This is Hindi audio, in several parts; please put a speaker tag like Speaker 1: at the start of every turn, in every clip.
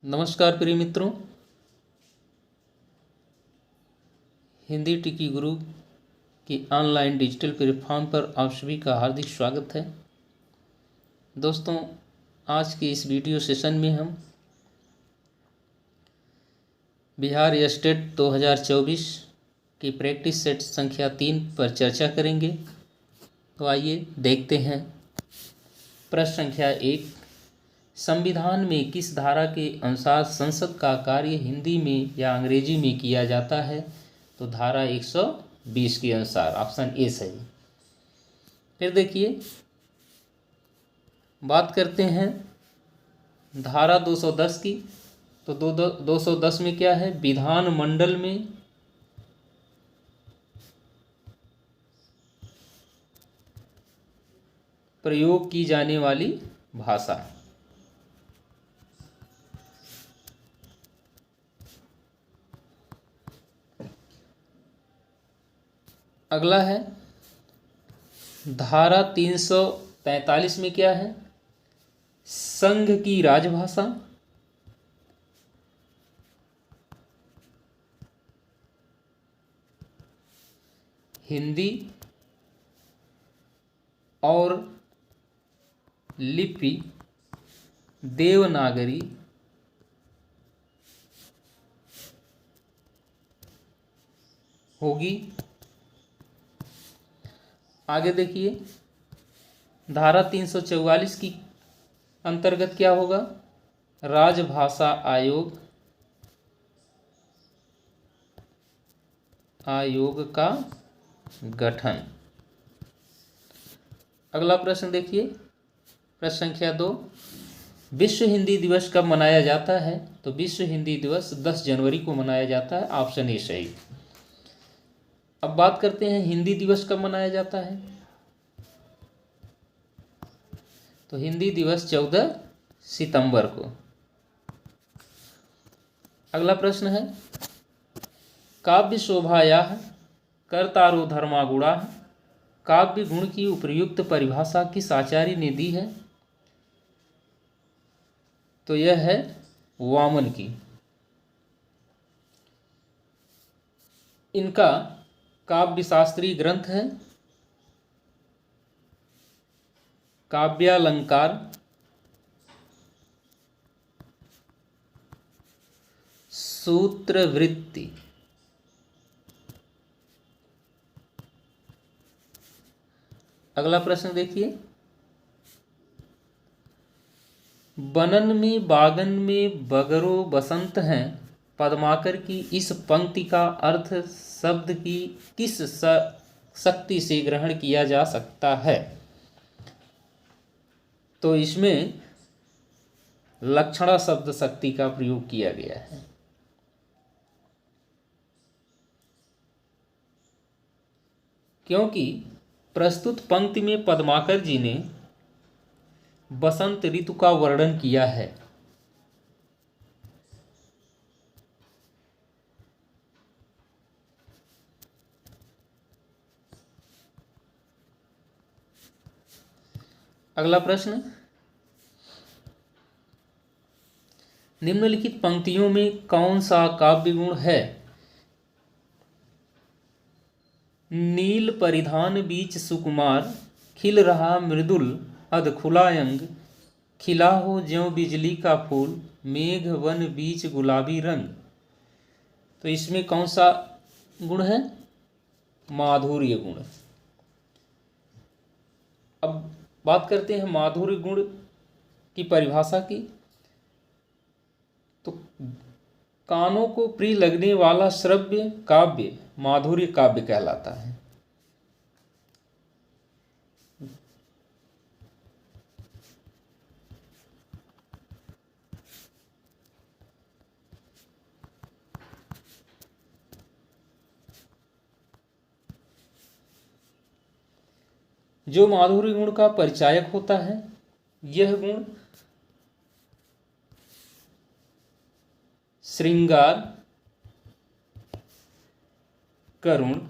Speaker 1: नमस्कार प्रिय मित्रों, हिंदी टिकी गुरु की ऑनलाइन डिजिटल प्लेटफॉर्म पर आप सभी का हार्दिक स्वागत है। दोस्तों, आज के इस वीडियो सेशन में हम बिहार स्टेट 2024 की प्रैक्टिस सेट संख्या 3 पर चर्चा करेंगे। तो आइए देखते हैं। प्रश्न संख्या 1, संविधान में किस धारा के अनुसार संसद का कार्य हिंदी में या अंग्रेजी में किया जाता है? तो धारा 120 के अनुसार, ऑप्शन ए सही। फिर देखिए, बात करते हैं धारा 210 की। तो 210 में क्या है? विधानमंडल में प्रयोग की जाने वाली भाषा। अगला है धारा 343 में क्या है? संघ की राजभाषा। हिंदी और लिपि देवनागरी होगी। आगे देखिए, धारा 344 की अंतर्गत क्या होगा? राजभाषा आयोग का गठन। अगला प्रश्न देखिए, प्रश्न संख्या 2, विश्व हिंदी दिवस कब मनाया जाता है? तो विश्व हिंदी दिवस 10 जनवरी को मनाया जाता है, ऑप्शन ए सही। अब बात करते हैं हिंदी दिवस कब मनाया जाता है। तो हिंदी दिवस 14 सितंबर को। अगला प्रश्न है, काव्य शोभायाः कर्तारो धर्मागुणाः काव्य गुण की उपयुक्त परिभाषा किस आचार्य ने दी है? तो यह है वामन की। इनका काव्य शास्त्रीय ग्रंथ है काव्यालंकार सूत्रवृत्ति। अगला प्रश्न देखिए, बनन में बागन में बगरो बसंत हैं पद्माकर की इस पंक्ति का अर्थ शब्द की किस शक्ति से ग्रहण किया जा सकता है? तो इसमें लक्षणा शब्द शक्ति का प्रयोग किया गया है। क्योंकि प्रस्तुत पंक्ति में पद्माकर जी ने बसंत ऋतु का वर्णन किया है। अगला प्रश्न, निम्नलिखित पंक्तियों में कौन सा काव्य गुण है? नील परिधान बीच सुकुमार खिल रहा मृदुल अध खुला अंग खिला हो ज्यों बिजली का फूल मेघ वन बीच गुलाबी रंग। तो इसमें कौन सा गुण है? माधुर्य गुण। अब बात करते हैं माधुर्य गुण की परिभाषा की। तो कानों को प्रिय लगने वाला श्रव्य काव्य माधुर्य काव्य कहलाता है। जो माधुर्य गुण का परिचायक होता है, यह गुण श्रृंगार, करुण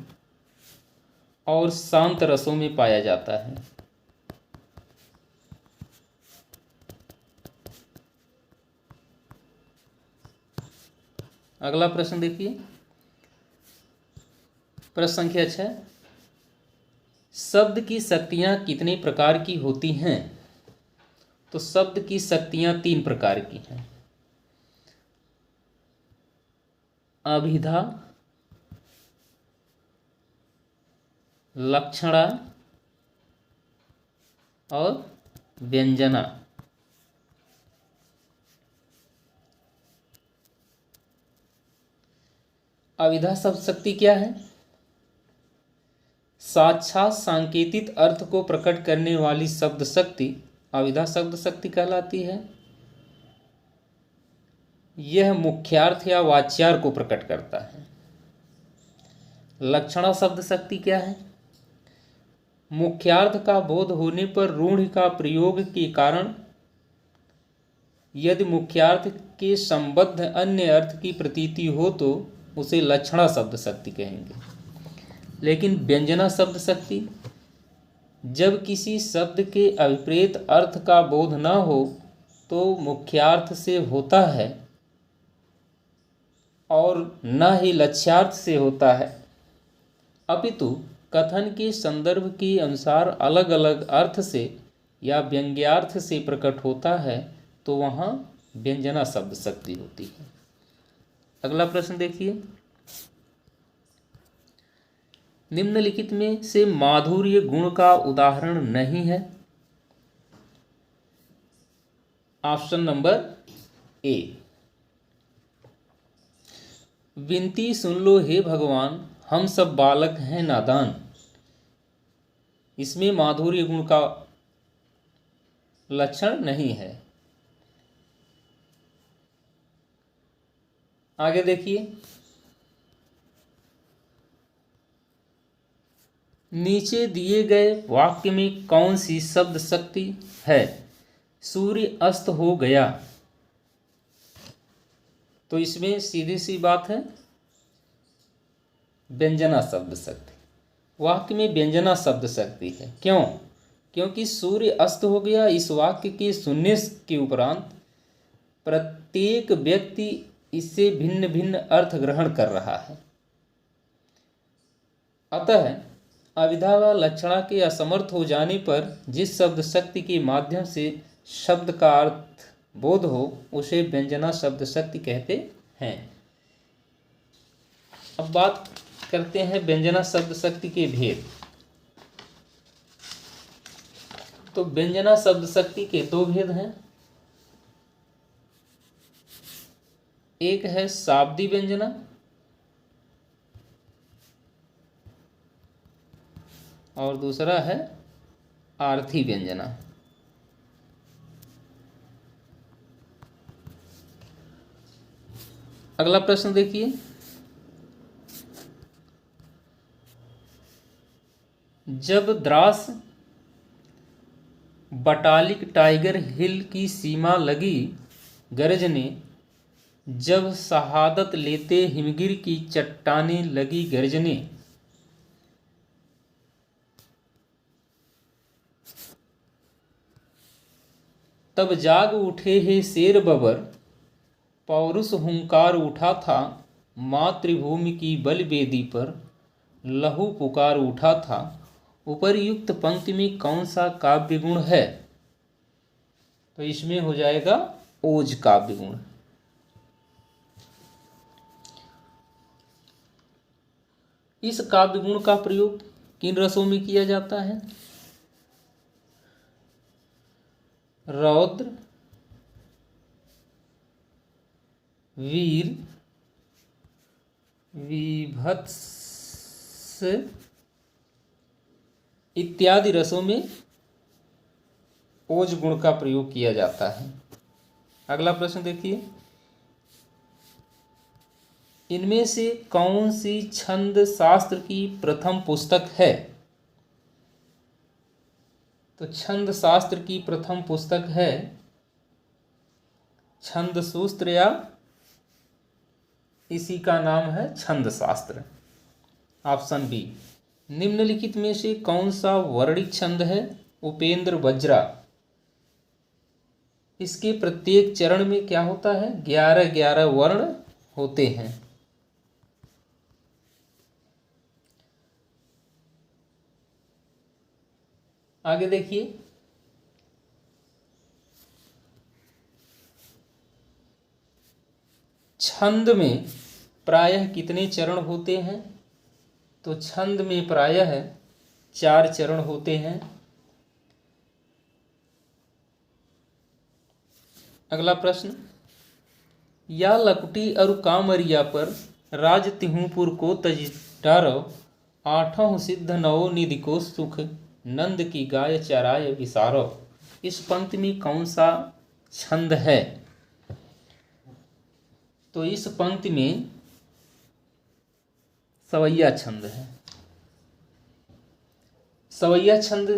Speaker 1: और शांत रसों में पाया जाता है। अगला प्रश्न देखिए, प्रश्न संख्या 6, शब्द की शक्तियाँ कितने प्रकार की होती हैं? तो शब्द की शक्तियाँ 3 प्रकार की हैं। अभिधा, लक्षणा और व्यंजना। अभिधा शब्द शक्ति क्या है? साक्षात सांकेतिक अर्थ को प्रकट करने वाली शब्द शक्ति अभिधा शब्द शक्ति कहलाती है। यह मुख्यार्थ या वाच्यार्थ को प्रकट करता है। लक्षणा शब्द शक्ति क्या है? मुख्यार्थ का बोध होने पर रूढ़ि का प्रयोग के कारण यदि मुख्यार्थ के संबद्ध अन्य अर्थ की प्रतीति हो तो उसे लक्षणा शब्द शक्ति कहेंगे। लेकिन व्यंजना शब्द शक्ति जब किसी शब्द के अभिप्रेत अर्थ का बोध न हो तो मुख्यार्थ से होता है और न ही लक्ष्यार्थ से होता है, अपितु कथन के संदर्भ के अनुसार अलग अलग अर्थ से या व्यंग्यार्थ से प्रकट होता है, तो वहाँ व्यंजना शब्द शक्ति होती है। अगला प्रश्न देखिए, निम्नलिखित में से माधुर्य गुण का उदाहरण नहीं है। ऑप्शन नंबर ए, विनती सुन लो हे भगवान, हम सब बालक हैं नादान। इसमें माधुर्य गुण का लक्षण नहीं है। आगे देखिए, नीचे दिए गए वाक्य में कौन सी शब्द शक्ति है? सूर्य अस्त हो गया, तो इसमें सीधी सी बात है व्यंजना शब्द शक्ति। वाक्य में व्यंजना शब्द शक्ति है। क्यों? क्योंकि सूर्य अस्त हो गया इस वाक्य के सुनने के उपरांत प्रत्येक व्यक्ति इससे भिन्न भिन्न अर्थ ग्रहण कर रहा है। अतः अभिधा व लक्षणा के असमर्थ हो जाने पर जिस शब्द शक्ति के माध्यम से शब्द का अर्थ बोध हो उसे व्यंजना शब्द शक्ति कहते हैं। अब बात करते हैं व्यंजना शब्द शक्ति के भेद। तो व्यंजना शब्द शक्ति के 2 भेद हैं। एक है शाब्दी व्यंजना और दूसरा है आर्थी व्यंजना। अगला प्रश्न देखिए, जब द्रास बटालिक टाइगर हिल की सीमा लगी गरजने, जब शहादत लेते हिमगिर की चट्टानें लगी गरजने, तब जाग उठे हे शेर बबर, पौरुष हुंकार उठा था, मातृभूमि की बलवेदी पर लहू पुकार उठा था। उपर्युक्त पंक्ति में कौन सा काव्य गुण है? तो इसमें हो जाएगा ओज काव्य गुण। इस काव्य गुण का प्रयोग किन रसों में किया जाता है? रौद्र, वीर, विभत्स इत्यादि रसों में ओज गुण का प्रयोग किया जाता है। अगला प्रश्न देखिए, इनमें से कौन सी छंद शास्त्र की प्रथम पुस्तक है? तो छंद शास्त्र की प्रथम पुस्तक है छंद सूत्र, या इसी का नाम है छंद शास्त्र। ऑप्शन बी, निम्नलिखित में से कौन सा वर्णिक छंद है? उपेंद्र वज्रा। इसके प्रत्येक चरण में क्या होता है? 11 11 वर्ण होते हैं। आगे देखिए, छंद में प्रायः कितने चरण होते हैं? तो छंद में प्रायः 4 चरण होते हैं। अगला प्रश्न, या लकुटी अरु कामरिया पर राज तिहुपुर को तज डारो, आठों सिद्ध नवो निधि को सुख, नंद की गाय चराय विसारो। इस पंक्ति में कौन सा छंद है? तो इस पंक्ति में सवैया छंद है। सवैया छंद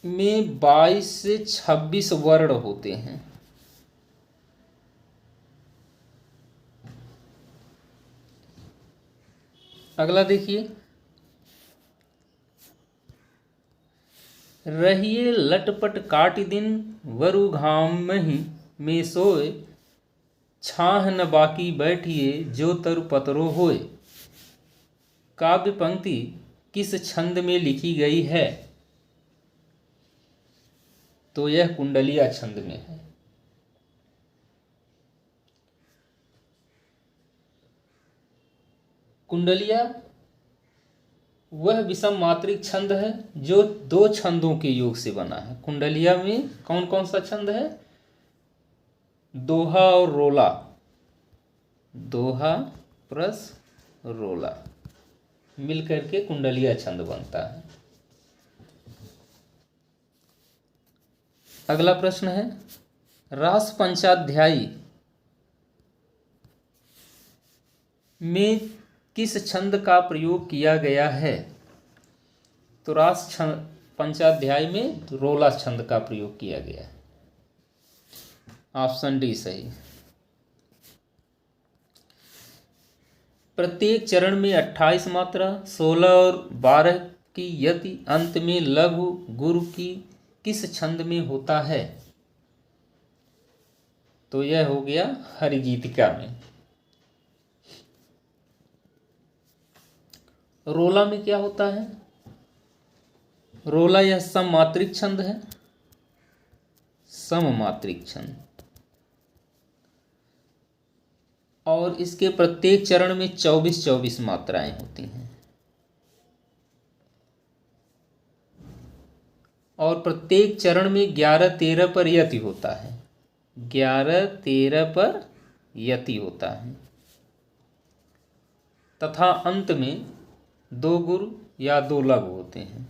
Speaker 1: में 22 से 26 वर्ण होते हैं। अगला देखिए, रहिए लटपट काट दिन वरु घाम मही में सोए, छाह न बाकी बैठिए जो तरु पतरो होए। काव्य पंक्ति किस छंद में लिखी गई है? तो यह कुंडलिया छंद में है। कुंडलिया वह विषम मात्रिक छंद है जो 2 छंदों के योग से बना है। कुंडलिया में कौन कौन सा छंद है? दोहा और रोला, दोहा प्लस रोला मिलकर के कुंडलिया छंद बनता है। अगला प्रश्न है, रास पंचाध्यायी में किस छंद का प्रयोग किया गया है? तो रास पंचाध्याय में रोला छंद का प्रयोग किया गया है। ऑप्शन डी सही। प्रत्येक चरण में 28 मात्रा, 16 और 12 की यति, अंत में लघु गुरु की किस छंद में होता है? तो यह हो गया हरिगीतिका में। रोला में क्या होता है? रोला यह सममात्रिक छंद है, सममात्रिक छंद, और इसके प्रत्येक चरण में 24-24 मात्राएं होती हैं और प्रत्येक चरण में 11-13 पर यति होता है। 11-13 पर यति होता है तथा अंत में 2 गुरु या 2 लघु होते हैं।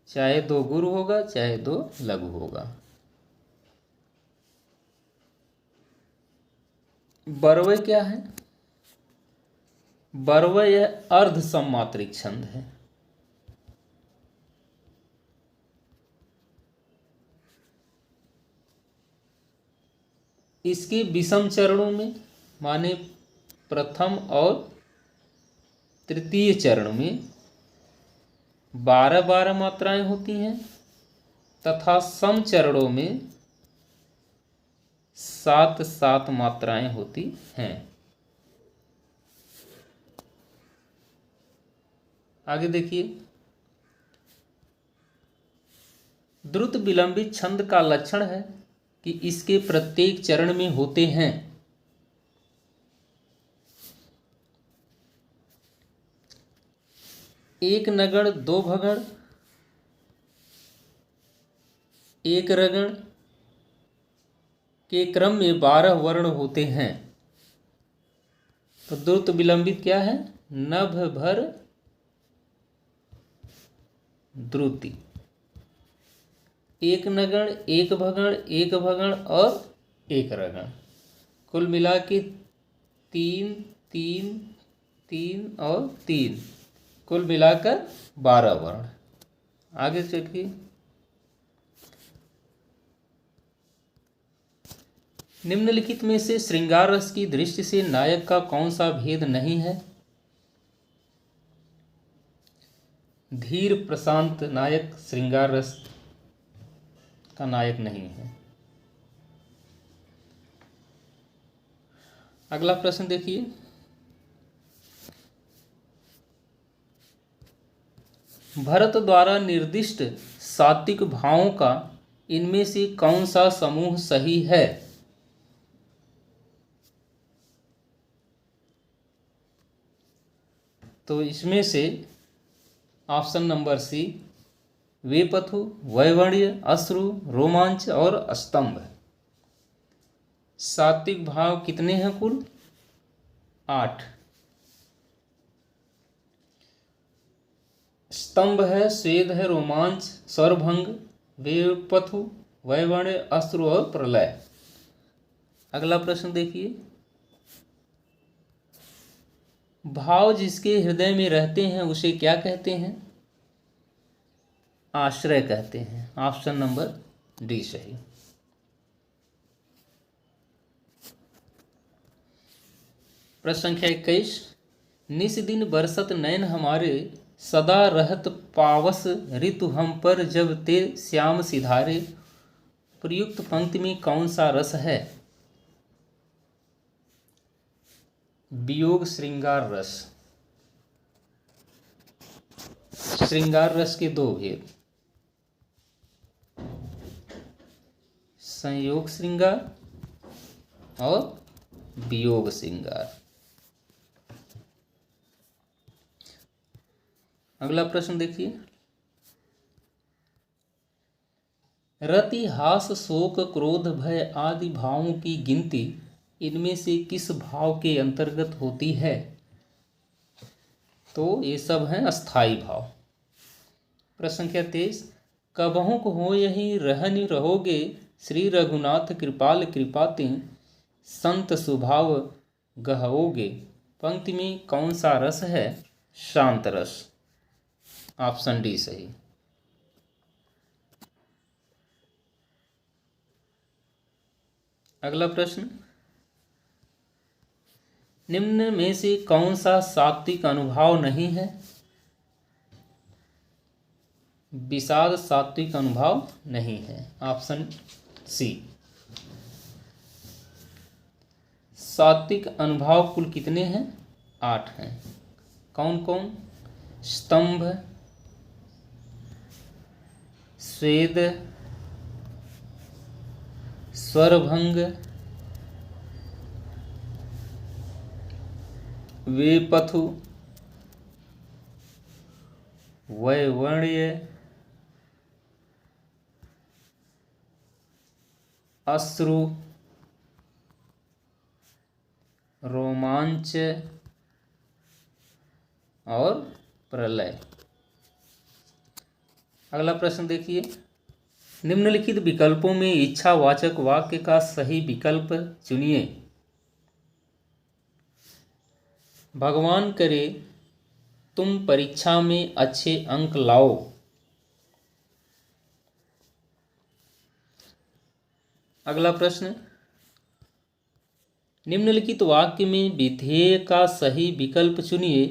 Speaker 1: चाहे 2 गुरु होगा चाहे 2 लघु होगा। बरवय क्या है? बरवय यह अर्ध सममात्रिक छंद है। इसके विषम चरणों में माने प्रथम और तृतीय चरण में 12-12 मात्राएं होती हैं तथा सम चरणों में 7-7 मात्राएं होती हैं। आगे देखिए, द्रुत विलंबित छंद का लक्षण है कि इसके प्रत्येक चरण में होते हैं एक नगण, 2 भगण, 1 रगण के क्रम में 12 वर्ण होते हैं। तो द्रुत विलंबित क्या है? नभ भर द्रुति, 1 नगण, 1 भगण, 1 भगण और 1 रगण, कुल मिला के 3 3 3 और 3, कुल मिलाकर 12 वर्ण। आगे चलिए, निम्नलिखित में से श्रृंगार रस की दृष्टि से नायक का कौन सा भेद नहीं है? धीर प्रशांत नायक श्रृंगार रस का नायक नहीं है। अगला प्रश्न देखिए, भरत द्वारा निर्दिष्ट सात्विक भावों का इनमें से कौन सा समूह सही है? तो इसमें से ऑप्शन नंबर सी, वेपथु, वैवण्य, अश्रु, रोमांच और स्तंभ। सात्विक भाव कितने हैं कुल? 8। स्तंभ है, स्वेद है, रोमांच, स्वरभंग, वेपथु, वैवण्य, अश्रु और प्रलय। अगला प्रश्न देखिए, भाव जिसके हृदय में रहते हैं उसे क्या कहते हैं? आश्रय कहते हैं। ऑप्शन नंबर डी सही। प्रश्न संख्या 21, निस दिन बरसत नैन हमारे, सदा रहत पावस ऋतु हम पर, जब ते श्याम सिधारे। प्रयुक्त पंक्ति में कौन सा रस है? वियोग श्रृंगार रस। श्रृंगार रस के दो भेद, संयोग श्रृंगार और वियोग श्रृंगार। अगला प्रश्न देखिए, रति, हास, शोक, क्रोध, भय आदि भावों की गिनती इनमें से किस भाव के अंतर्गत होती है? तो ये सब हैं अस्थाई भाव। प्रश्न संख्या 23, कबहुँ को हो यही रहनि रहोगे, श्री रघुनाथ कृपाल कृपाते, संत स्वभाव गहओगे। पंक्ति में कौन सा रस है? शांत रस। ऑप्शन डी सही। अगला प्रश्न, निम्न में से कौन सा सात्विक अनुभाव नहीं है? विषाद सात्विक अनुभाव नहीं है। Option C. सात्विक अनुभाव कुल कितने हैं? 8 हैं। कौन कौन? स्तंभ, स्वेद, स्वरभंग, वेपथु, वैवण्य, अश्रु, रोमांच और प्रलय। अगला प्रश्न देखिए, निम्नलिखित विकल्पों में इच्छावाचक वाक्य का सही विकल्प चुनिए। भगवान करे तुम परीक्षा में अच्छे अंक लाओ। अगला प्रश्न, निम्नलिखित वाक्य में विधेय का सही विकल्प चुनिए।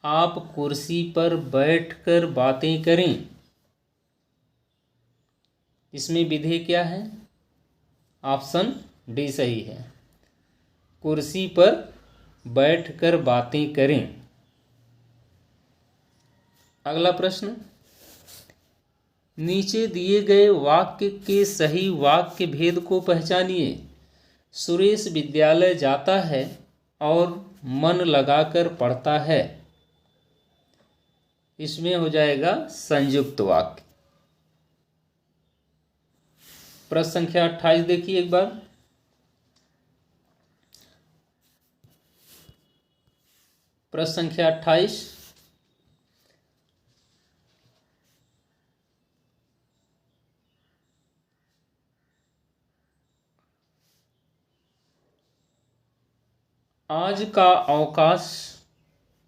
Speaker 1: आप कुर्सी पर बैठकर बातें करें। इसमें विधेय क्या है? ऑप्शन डी सही है, कुर्सी पर बैठकर बातें करें। अगला प्रश्न, नीचे दिए गए वाक्य के सही वाक्य भेद को पहचानिए। सुरेश विद्यालय जाता है और मन लगाकर पढ़ता है। इसमें हो जाएगा संयुक्त वाक्य। प्रश्न संख्या 28 देखिए एक बार। प्रश्न संख्या 28, आज का अवकाश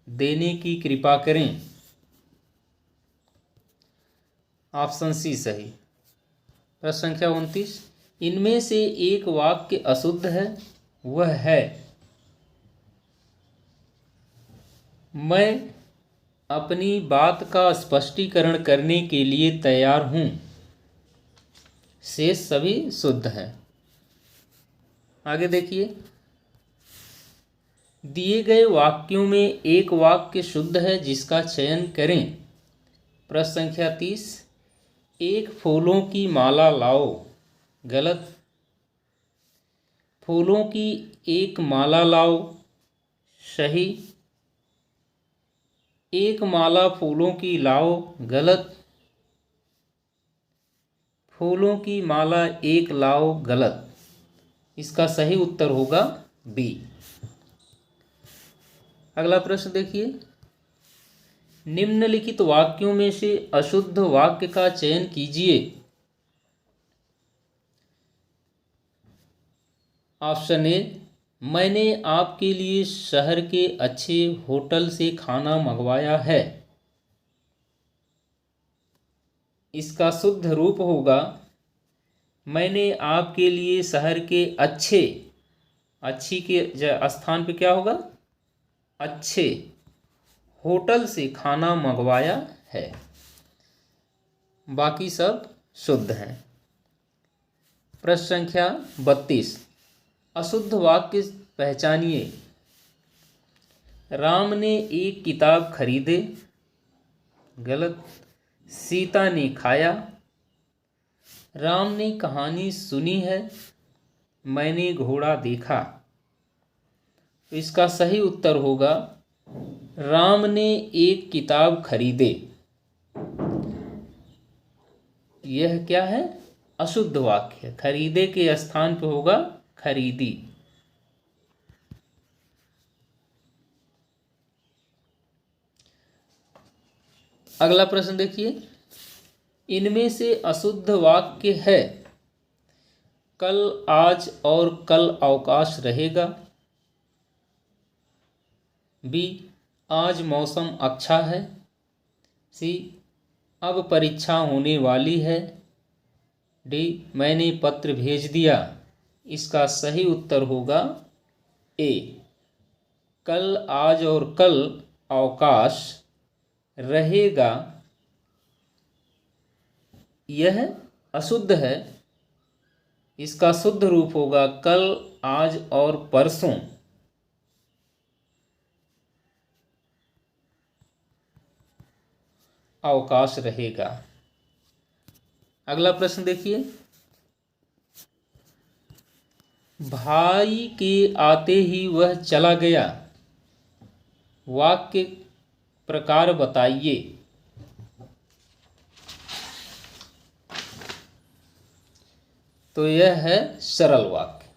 Speaker 1: देने की कृपा करें। ऑप्शन सी सही। प्रश्न संख्या 29, इनमें से एक वाक्य अशुद्ध है, वह है मैं अपनी बात का स्पष्टीकरण करने के लिए तैयार हूं। शेष सभी शुद्ध हैं। आगे देखिए, दिए गए वाक्यों में एक वाक्य शुद्ध है जिसका चयन करें। प्रश्न संख्या 30, एक फूलों की माला लाओ। गलत। फूलों की एक माला लाओ। सही। एक माला फूलों की लाओ। गलत। फूलों की माला एक लाओ। गलत। इसका सही उत्तर होगा बी। अगला प्रश्न देखिए, निम्नलिखित वाक्यों में से अशुद्ध वाक्य का चयन कीजिए। ऑप्शन ए, मैंने आपके लिए शहर के अच्छे होटल से खाना मंगवाया है। इसका शुद्ध रूप होगा, मैंने आपके लिए शहर के अच्छे, अच्छी के स्थान पे क्या होगा, अच्छे होटल से खाना मंगवाया है। बाकी सब शुद्ध हैं। प्रश्न संख्या 32, अशुद्ध वाक्य पहचानिए। राम ने एक किताब खरीदे। गलत। सीता ने खाया। राम ने कहानी सुनी है। मैंने घोड़ा देखा। तो इसका सही उत्तर होगा, राम ने एक किताब खरीदे। यह क्या है, अशुद्ध वाक्य। खरीदे के स्थान पे होगा खरीदी। अगला प्रश्न देखिए, इनमें से अशुद्ध वाक्य है, कल, आज और कल अवकाश रहेगा। बी, आज मौसम अच्छा है। सी, अब परीक्षा होने वाली है। डी, मैंने पत्र भेज दिया। इसका सही उत्तर होगा ए, कल, आज और कल अवकाश रहेगा। यह अशुद्ध है। इसका शुद्ध रूप होगा, कल, आज और परसों अवकाश रहेगा। अगला प्रश्न देखिए, भाई के आते ही वह चला गया। वाक्य प्रकार बताइए। तो यह है सरल वाक्य।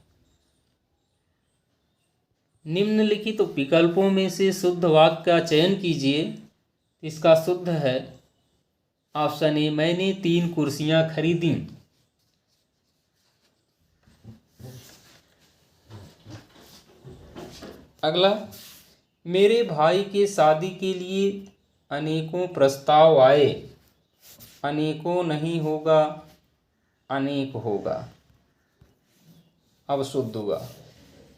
Speaker 1: निम्नलिखित विकल्पों में से शुद्ध वाक्य का चयन कीजिए। इसका शुद्ध है ऑप्शन ए, मैंने 3 कुर्सियां खरीदी। अगला, मेरे भाई के शादी के लिए अनेकों प्रस्ताव आए। अनेकों नहीं होगा, अनेक होगा। अब शुद्ध हुआ,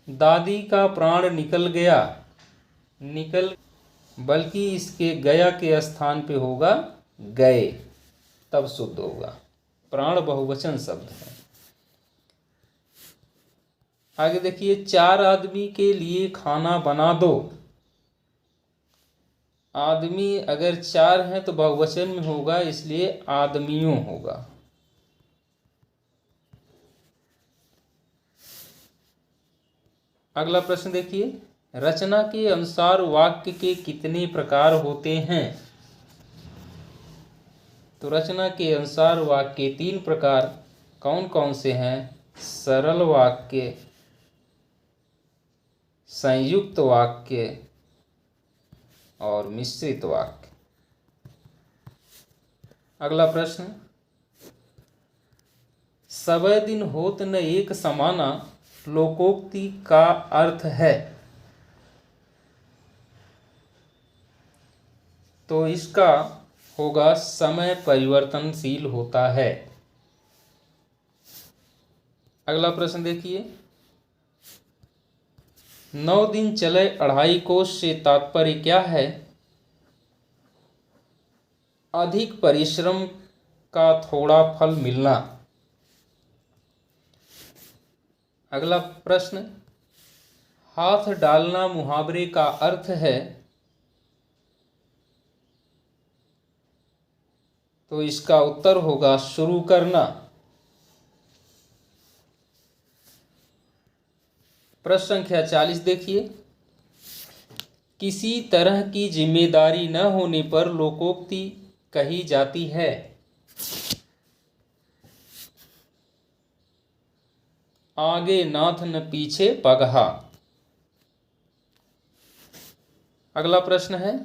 Speaker 1: दादी का प्राण निकल गया। निकल, बल्कि इसके गया के स्थान पे होगा गए, तब शुद्ध होगा। प्राण बहुवचन शब्द है। आगे देखिए, 4 आदमी के लिए खाना बना दो। आदमी अगर 4 हैं तो बहुवचन में होगा, इसलिए आदमियों होगा। अगला प्रश्न देखिए, रचना के अनुसार वाक्य के कितने प्रकार होते हैं। तो रचना के अनुसार वाक्य 3 प्रकार कौन कौन से हैं? सरल वाक्य, संयुक्त वाक्य और मिश्रित वाक्य। अगला प्रश्न, सबे दिन होत न एक समाना लोकोक्ति का अर्थ है। तो इसका होगा समय परिवर्तनशील होता है। अगला प्रश्न देखिए, 9 दिन चले 2.5 कोस से तात्पर्य क्या है? अधिक परिश्रम का थोड़ा फल मिलना। अगला प्रश्न, हाथ डालना मुहावरे का अर्थ है, तो इसका उत्तर होगा शुरू करना। प्रश्न संख्या 40 देखिए। किसी तरह की जिम्मेदारी न होने पर लोकोक्ति कही जाती है। आगे नाथ न पीछे पगहा। अगला प्रश्न है,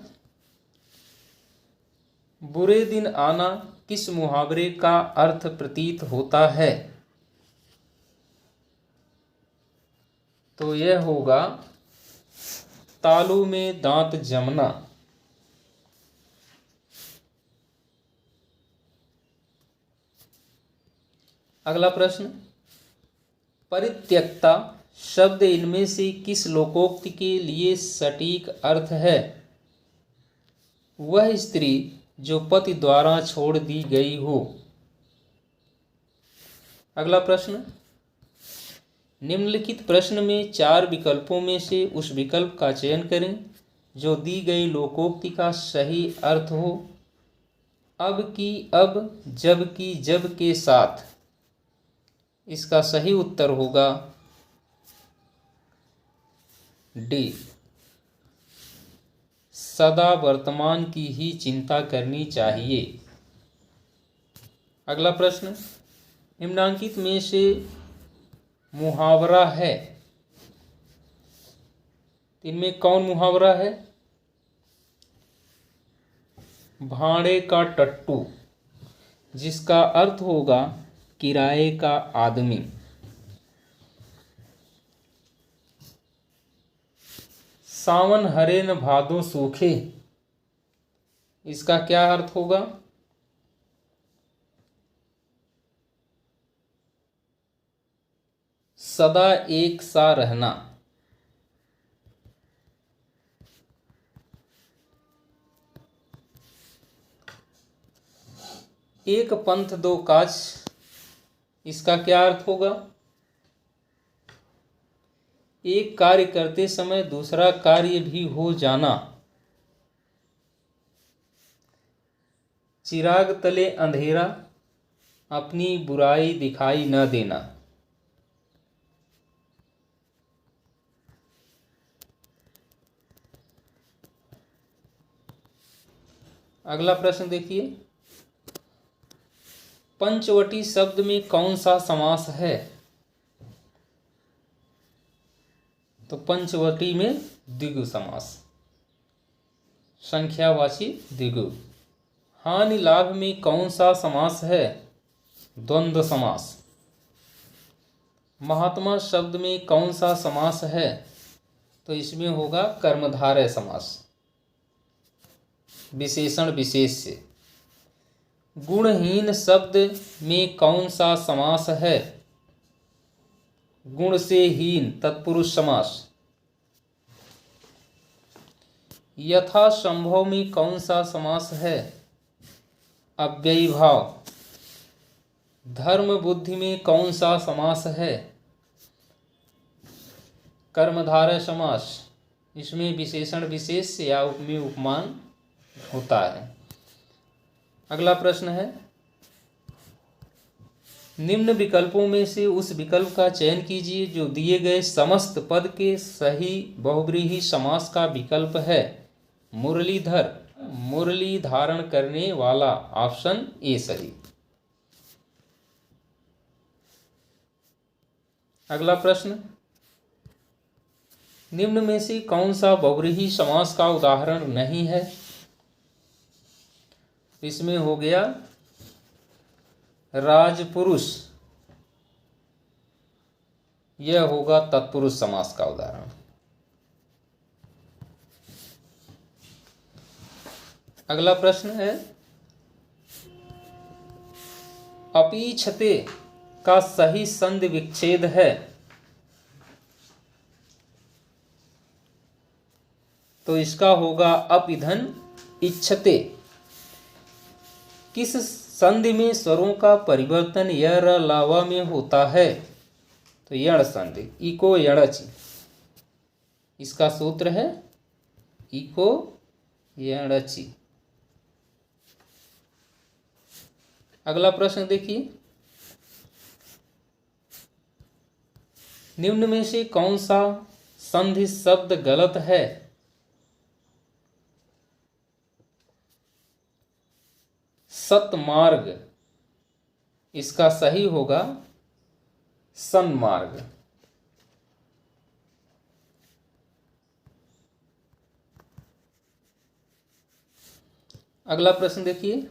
Speaker 1: बुरे दिन आना किस मुहावरे का अर्थ प्रतीत होता है? तो यह होगा तालू में दांत जमना। अगला प्रश्न, परित्यक्ता शब्द इनमें से किस लोकोक्ति के लिए सटीक अर्थ है? वह स्त्री जो पति द्वारा छोड़ दी गई हो। अगला प्रश्न, निम्नलिखित प्रश्न में 4 विकल्पों में से उस विकल्प का चयन करें जो दी गई लोकोक्ति का सही अर्थ हो। अब की अब, जब की जब के साथ। इसका सही उत्तर होगा डी, सदा वर्तमान की ही चिंता करनी चाहिए। अगला प्रश्न, निम्नांकित में से मुहावरा है, इनमें कौन मुहावरा है? भाड़े का टट्टू, जिसका अर्थ होगा किराए का आदमी। सावन हरे न भादो सूखे, इसका क्या अर्थ होगा? सदा एक सा रहना। एक पंथ दो काज, इसका क्या अर्थ होगा? एक कार्य करते समय दूसरा कार्य भी हो जाना। चिराग तले अंधेरा, अपनी बुराई दिखाई न देना। अगला प्रश्न देखिए, पंचवटी शब्द में कौन सा समास है? तो पंचवटी में द्विगु समास, संख्यावाची द्विगु। हानि लाभ में कौन सा समास है? द्वंद्व समास। महात्मा शब्द में कौन सा समास है? तो इसमें होगा कर्मधारय समास, विशेषण विशेष से। गुणहीन शब्द में कौन सा समास है? गुण से हीन तत्पुरुष समास। यथा संभव में कौन सा समास है? अव्ययी भाव। धर्म बुद्धि में कौन सा समास है? कर्मधारय समास। इसमें विशेषण विशेष या उपमेय उपमान होता है। अगला प्रश्न है, निम्न विकल्पों में से उस विकल्प का चयन कीजिए जो दिए गए समस्त पद के सही बहुव्रीहि समास का विकल्प है। मुरलीधर, मुरली धारण करने वाला। ऑप्शन ए सही। अगला प्रश्न, निम्न में से कौन सा बहुव्रीहि समास का उदाहरण नहीं है? इसमें हो गया राजपुरुष, यह होगा तत्पुरुष समास का उदाहरण। अगला प्रश्न है, अपीछते का सही संधि विच्छेद है। तो इसका होगा अपिधन इच्छते। किस संधि में स्वरों का परिवर्तन य र लावा में होता है? तो यण संधि, इको यणचि। इसका सूत्र है इको यणचि। अगला प्रश्न देखिए, निम्न में से कौन सा संधि शब्द गलत है? सतमार्ग, इसका सही होगा सन्मार्ग। अगला प्रश्न देखिए,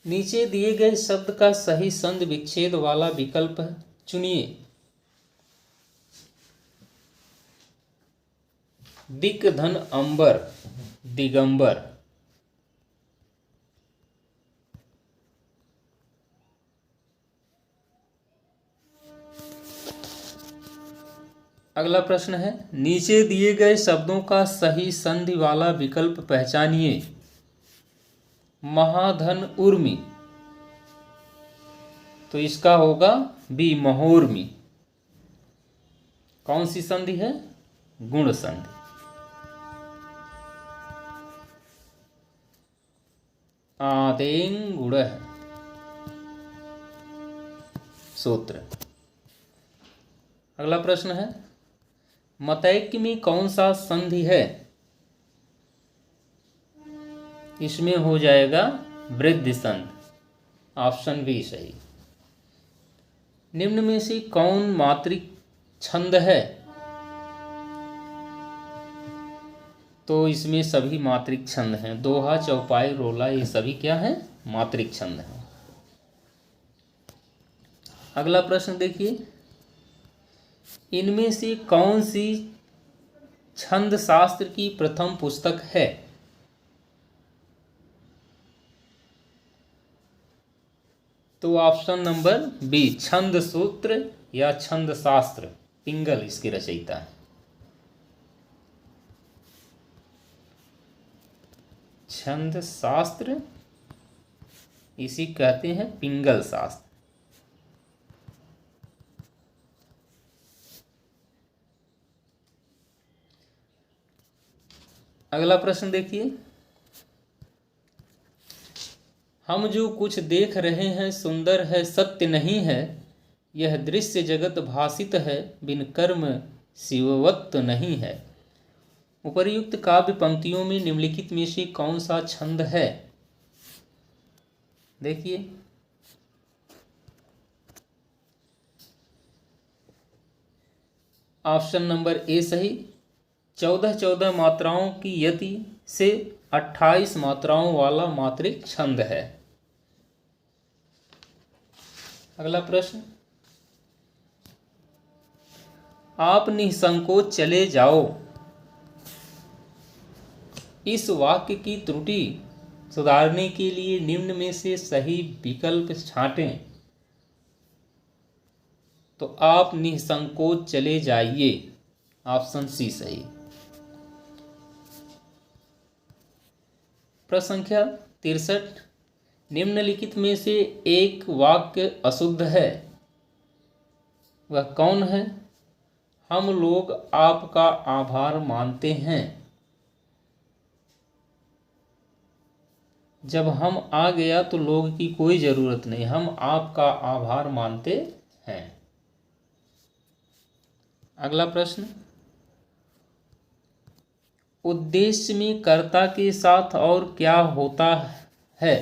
Speaker 1: नीचे दिए गए शब्द का सही संधि विच्छेद वाला विकल्प चुनिए। दिक धन अंबर दिगंबर। अगला प्रश्न है, नीचे दिए गए शब्दों का सही संधि वाला विकल्प पहचानिए। महाधन उर्मी, तो इसका होगा बी महोर्मी। कौन सी संधि है? गुण संधि। आदें गुण सूत्र। अगला प्रश्न है, मतैक्य में कौन सा संधि है? इसमें हो जाएगा वृद्धि संधि। ऑप्शन बी सही। निम्न में से कौन मात्रिक छंद है? तो इसमें सभी मात्रिक छंद हैं। दोहा, चौपाई, रोला, ये सभी क्या हैं? मात्रिक छंद हैं। अगला प्रश्न देखिए, इनमें से कौन सी छंद शास्त्र की प्रथम पुस्तक है? तो ऑप्शन नंबर बी छंद सूत्र या छंद शास्त्र, पिंगल इसके रचयिता है। छंद शास्त्र इसी कहते हैं पिंगल शास्त्र। अगला प्रश्न देखिए, हम जो कुछ देख रहे हैं सुंदर है सत्य नहीं है, यह दृश्य जगत भासित है बिन कर्म शिववत्त नहीं है। उपर्युक्त काव्य पंक्तियों में निम्नलिखित में से कौन सा छंद है? देखिए, ऑप्शन नंबर ए सही। 14 मात्राओं की यति से 28 मात्राओं वाला मात्रिक छंद है। अगला प्रश्न, आप निसंकोच चले जाओ, इस वाक्य की त्रुटि सुधारने के लिए निम्न में से सही विकल्प छांटें। तो आप निसंकोच चले जाइए, ऑप्शन सी सही। प्रश्न संख्या 63, निम्नलिखित में से एक वाक्य अशुद्ध है, वह कौन है? हम लोग आपका आभार मानते हैं। जब हम आ गया तो लोग की कोई जरूरत नहीं, हम आपका आभार मानते हैं। अगला प्रश्न, उद्देश्य में कर्ता के साथ और क्या होता है?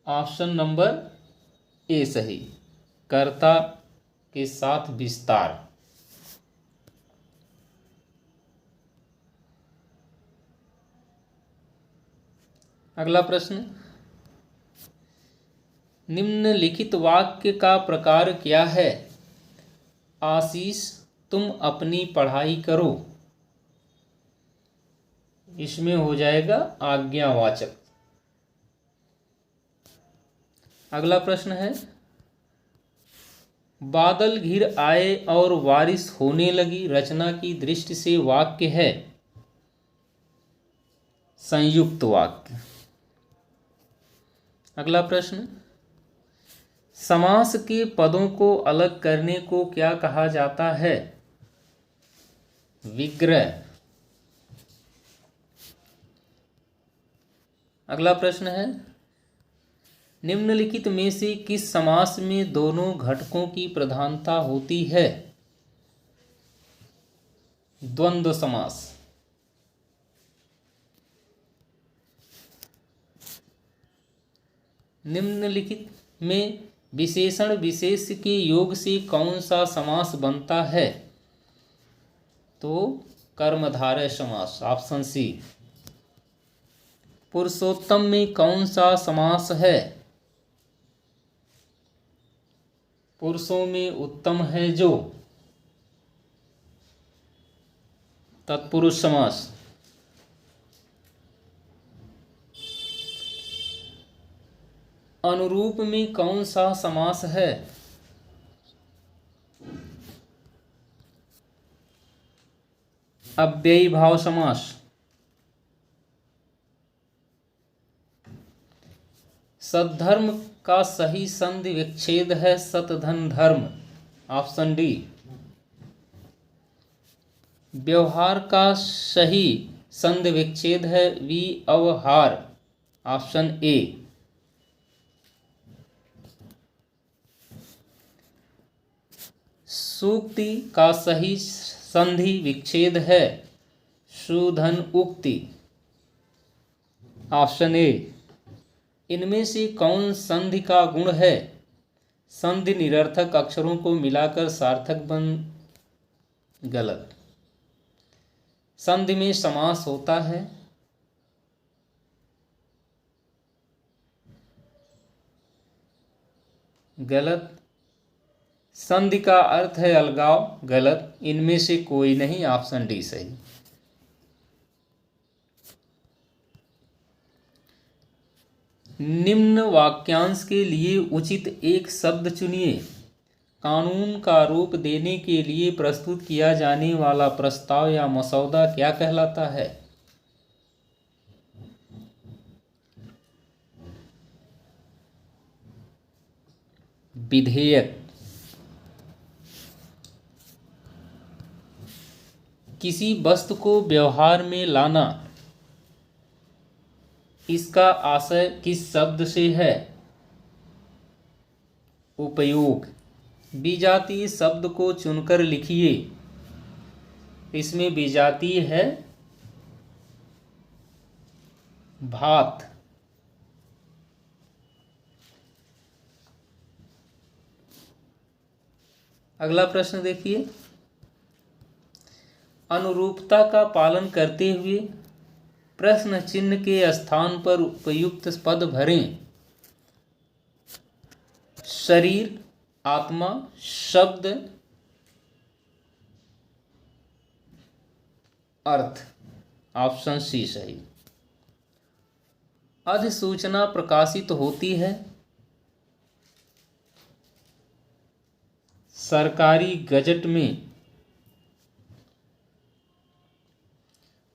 Speaker 1: ऑप्शन नंबर ए सही, कर्ता के साथ विस्तार। अगला प्रश्न, निम्नलिखित वाक्य का प्रकार क्या है? आशीष तुम अपनी पढ़ाई करो। इसमें हो जाएगा आज्ञावाचक। अगला प्रश्न है, बादल घिर आए और बारिश होने लगी, रचना की दृष्टि से वाक्य है? संयुक्त वाक्य। अगला प्रश्न, समास के पदों को अलग करने को क्या कहा जाता है? विग्रह। अगला प्रश्न है, निम्नलिखित में से किस समास में दोनों घटकों की प्रधानता होती है? द्वंद्व समास। निम्नलिखित में विशेषण विशेष के योग से कौन सा समास बनता है? तो कर्मधारय समास, ऑप्शन सी। पुरुषोत्तम में कौन सा समास है? पुरुषों में उत्तम है जो, तत्पुरुष समास। अनुरूप में कौन सा समास है? अव्ययी भाव समास। सद्धर्म का सही संधि विच्छेद है सतधन धर्म, ऑप्शन डी। व्यवहार का सही संधि विच्छेद है व्यवहार, ऑप्शन ए। सूक्ति का सही संधि विच्छेद है सुधन उक्ति, ऑप्शन ए। इनमें से कौन संधि का गुण है? संधि निरर्थक अक्षरों को मिलाकर सार्थक बन, गलत। संधि में समास होता है, गलत। संधि का अर्थ है अलगाव, गलत। इनमें से कोई नहीं, ऑप्शन डी सही। निम्न वाक्यांश के लिए उचित एक शब्द चुनिए। कानून का रूप देने के लिए प्रस्तुत किया जाने वाला प्रस्ताव या मसौदा क्या कहलाता है? विधेयक। किसी वस्तु को व्यवहार में लाना, इसका आशय किस शब्द से है? उपयोग। विजातीय शब्द को चुनकर लिखिए। इसमें विजातीय है भात। अगला प्रश्न देखिए, अनुरूपता का पालन करते हुए प्रश्न चिन्ह के स्थान पर उपयुक्त पद भरें। शरीर, आत्मा, शब्द, अर्थ, ऑप्शन सी सही। अधिसूचना प्रकाशित होती है सरकारी गजट में।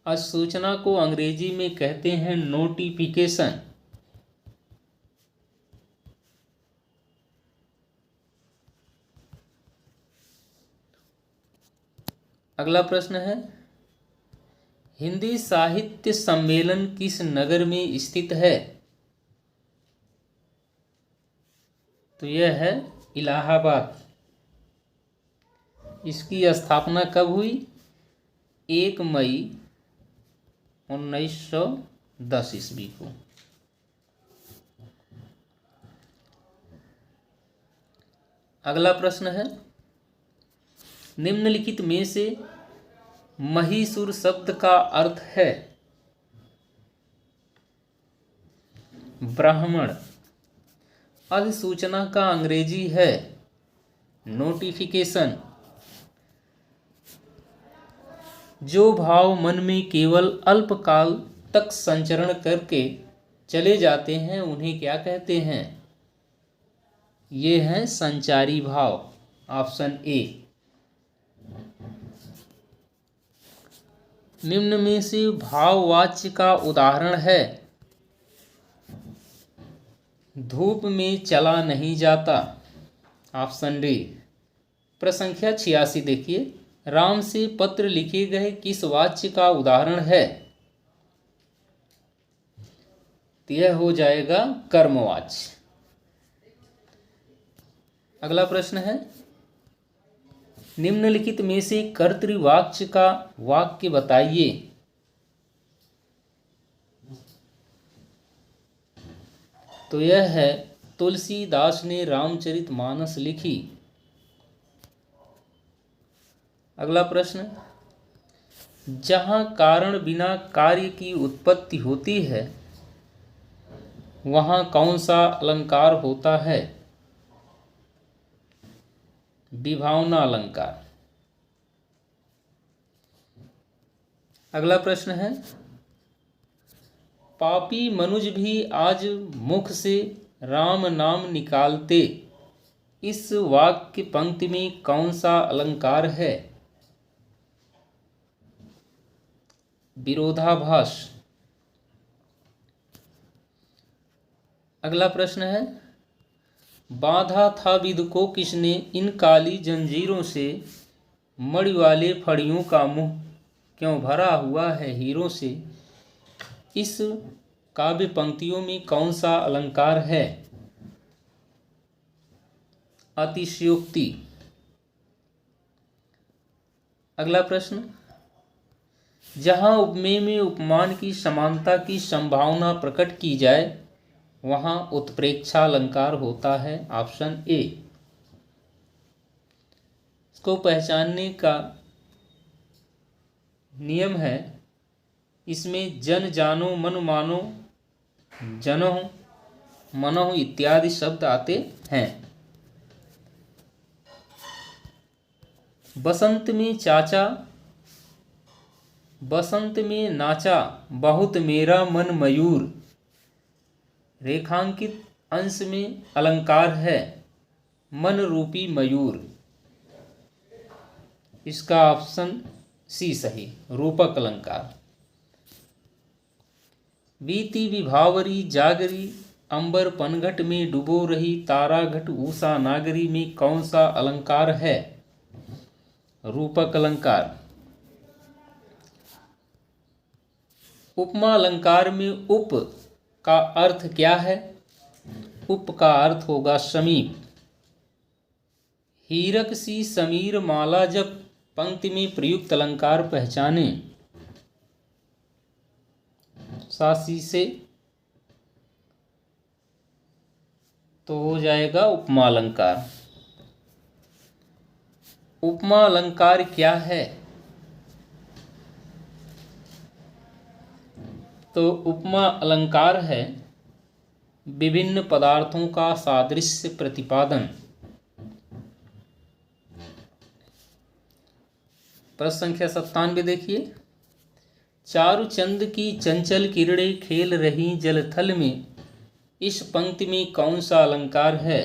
Speaker 1: अधिसूचना को अंग्रेजी में कहते हैं नोटिफिकेशन। अगला प्रश्न है, हिंदी साहित्य सम्मेलन किस नगर में स्थित है? तो यह है इलाहाबाद। इसकी स्थापना कब हुई? 1 मई 1910 ईस्वी को। अगला प्रश्न है, निम्नलिखित में से महिषुर शब्द का अर्थ है? ब्राह्मण। अधिसूचना का अंग्रेजी है नोटिफिकेशन। जो भाव मन में केवल अल्पकाल तक संचरण करके चले जाते हैं उन्हें क्या कहते हैं? ये हैं संचारी भाव, ऑप्शन ए। निम्न में से भाववाच्य का उदाहरण है? धूप में चला नहीं जाता। Option D. प्रश्न संख्या 86 देखिए, राम से पत्र लिखे गए किस वाक्य का उदाहरण है? तो यह हो जाएगा कर्मवाच्य। अगला प्रश्न है, निम्नलिखित में से कर्तृवाच्य का वाक्य बताइए। तो यह है, तुलसीदास ने रामचरितमानस लिखी। अगला प्रश्न, जहाँ कारण बिना कार्य की उत्पत्ति होती है वहाँ कौन सा अलंकार होता है? विभावना अलंकार। अगला प्रश्न है, पापी मनुज भी आज मुख से राम नाम निकालते, इस वाक्य पंक्ति में कौन सा अलंकार है? विरोधाभास। अगला प्रश्न है, बांधा था विध को किसने, इन काली जंजीरों से, मणि वाले फड़ियों का मुंह क्यों भरा हुआ है हीरों से, इस काव्य पंक्तियों में कौन सा अलंकार है? अतिशयोक्ति। अगला प्रश्न, जहाँ उपमेय में उपमान की समानता की संभावना प्रकट की जाए वहाँ उत्प्रेक्षा अलंकार होता है। Option A. इसको पहचानने का नियम है, इसमें जन जानो मन मानो जनो मनो इत्यादि शब्द आते हैं। बसंत में चाचा बसंत में नाचा बहुत मेरा मन मयूर, रेखांकित अंश में अलंकार है मन रूपी मयूर। इसका ऑप्शन सी सही, रूपक अलंकार। बीती विभावरी जागरी, अंबर पनघट में डुबो रही, तारा घट उषा नागरी में कौन सा अलंकार है? रूपक अलंकार। उपमा अलंकार में उप का अर्थ क्या है? उप का अर्थ होगा समीप। हीरक सी समीर माला जब, पंक्ति में प्रयुक्त अलंकार पहचाने। सासी से तो हो जाएगा उपमा अलंकार। उपमा अलंकार क्या है? तो उपमा अलंकार है विभिन्न पदार्थों का सादृश्य प्रतिपादन। प्रश्न संख्या 97 देखिए, चारुचंद की चंचल किरणें खेल रही जलथल में, इस पंक्ति में कौन सा अलंकार है?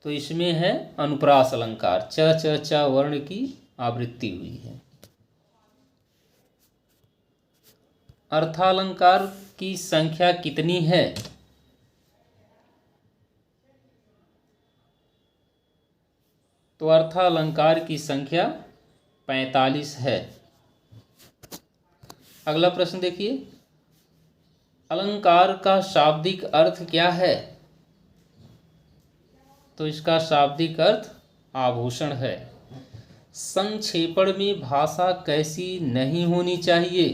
Speaker 1: तो इसमें है अनुप्रास अलंकार। च च च वर्ण की आवृत्ति हुई है। अर्थालंकार की संख्या कितनी है? तो अर्थालंकार की संख्या 45 है। अगला प्रश्न देखिए, अलंकार का शाब्दिक अर्थ क्या है? तो इसका शाब्दिक अर्थ आभूषण है। संक्षेपण में भाषा कैसी नहीं होनी चाहिए?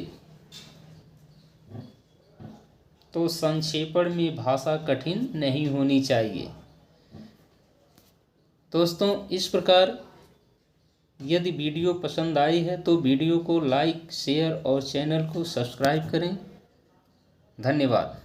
Speaker 1: तो संक्षेपण में भाषा कठिन नहीं होनी चाहिए। दोस्तों, इस प्रकार यदि वीडियो पसंद आई है तो वीडियो को लाइक, शेयर और चैनल को सब्सक्राइब करें। धन्यवाद।